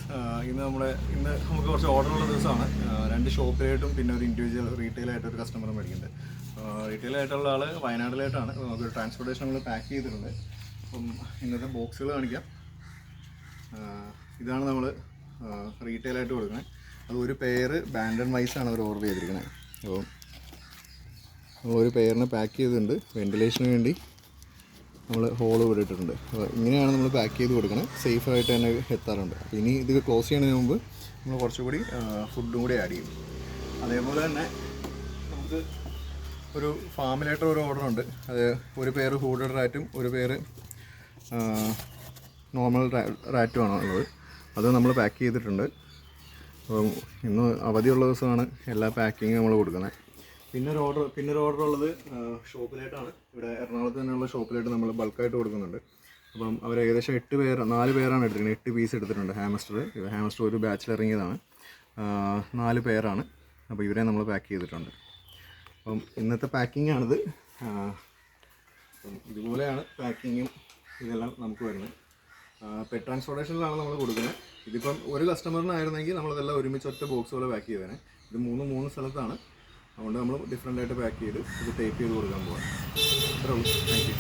Friends, ഇന്ന് നമുക്ക് കുറച്ച് ഓർഡറുള്ള ദിവസമാണ്. 2 ഷോപ്പിലായിട്ടും പിന്നെ ഒരു ഇൻഡിവിജ്വൽ റീറ്റെയിലായിട്ട് ഒരു കസ്റ്റമർ മേടിക്കുന്നുണ്ട്. റീറ്റെയിലായിട്ടുള്ള ആൾ വയനാട്ടിലായിട്ടാണ്. നമുക്കൊരു ട്രാൻസ്പോർട്ടേഷൻ നമ്മൾ പാക്ക് ചെയ്തിട്ടുണ്ട്. അപ്പം ഇന്നത്തെ ബോക്സുകൾ കാണിക്കാം. ഇതാണ് നമ്മൾ റീറ്റെയിലായിട്ട് കൊടുക്കുന്നത്. അത് ഒരു പെയർ ബാൻഡൻ വൈസാണ് അവർ ഓർഡർ ചെയ്തിരിക്കുന്നത്. അപ്പം നമ്മൾ ഒരു പെയറിന് പാക്ക് ചെയ്തിട്ടുണ്ട്. വെൻറ്റിലേഷന് വേണ്ടി നമ്മൾ ഹോള് വിട്ടിട്ടുണ്ട്. അപ്പോൾ ഇങ്ങനെയാണ് നമ്മൾ പാക്ക് ചെയ്ത് കൊടുക്കുന്നത്. സേഫായിട്ട് തന്നെ എത്താറുണ്ട്. അപ്പോൾ ഇനി ഇത് ക്ലോസ് ചെയ്യുന്നതിന് മുമ്പ് നമ്മൾ കുറച്ചുകൂടി ഫുഡും കൂടി ആഡ് ചെയ്യും. അതേപോലെ തന്നെ നമുക്ക് ഒരു ഫാമിലായിട്ട് ഒരു ഓർഡർ ഉണ്ട്. അത് ഒരു പേര് ഹൂഡഡ് റാറ്റും ഒരു പേര് നോർമൽ റാറ്റുമാണ് ഉള്ളത്. അത് നമ്മൾ പാക്ക് ചെയ്തിട്ടുണ്ട്. അപ്പം ഇന്ന് അവധിയുള്ള ദിവസമാണ് എല്ലാ പാക്കിങ്ങും നമ്മൾ കൊടുക്കുന്നത്. പിന്നെ ഒരു ഓർഡർ ഉള്ളത് ഷോപ്പിലായിട്ടാണ്. ഇവിടെ എറണാകുളത്ത് തന്നെയുള്ള ഷോപ്പിലായിട്ട് നമ്മൾ ബൾക്കായിട്ട് കൊടുക്കുന്നുണ്ട്. അപ്പം അവർ ഏകദേശം 4 പേരാണ് എടുത്തിരിക്കുന്നത്. 8 പീസ് എടുത്തിട്ടുണ്ട്. ഹാമസ്റ്റർ ഒരു ബാച്ചിൽ ഇറങ്ങിയതാണ്. 4 പേരാണ്. അപ്പോൾ ഇവരെ നമ്മൾ പാക്ക് ചെയ്തിട്ടുണ്ട്. അപ്പം ഇന്നത്തെ പാക്കിങ്ങാണിത്. അപ്പം ഇതുപോലെയാണ് പാക്കിങ്ങും ഇതെല്ലാം നമുക്ക് വരുന്നത്. പെറ്റ് ട്രാൻസ്പോർട്ടേഷനിലാണ് നമ്മൾ കൊടുക്കുന്നത്. ഇതിപ്പം ഒരു കസ്റ്റമറിനായിരുന്നെങ്കിൽ നമ്മളിതെല്ലാം ഒരുമിച്ച് ഒറ്റ ബോക്സ് പോലെ പാക്ക് ചെയ്തേനെ. ഇത് 3 സ്ഥലത്താണ്. അതുകൊണ്ട് നമ്മൾ ഡിഫറെൻ്റായിട്ട് പാക്ക് ചെയ്ത് ഇത് ടേപ്പ് ചെയ്ത് കൊടുക്കാൻ പോകാം. അത്രേ ഉള്ളൂ. Thank you.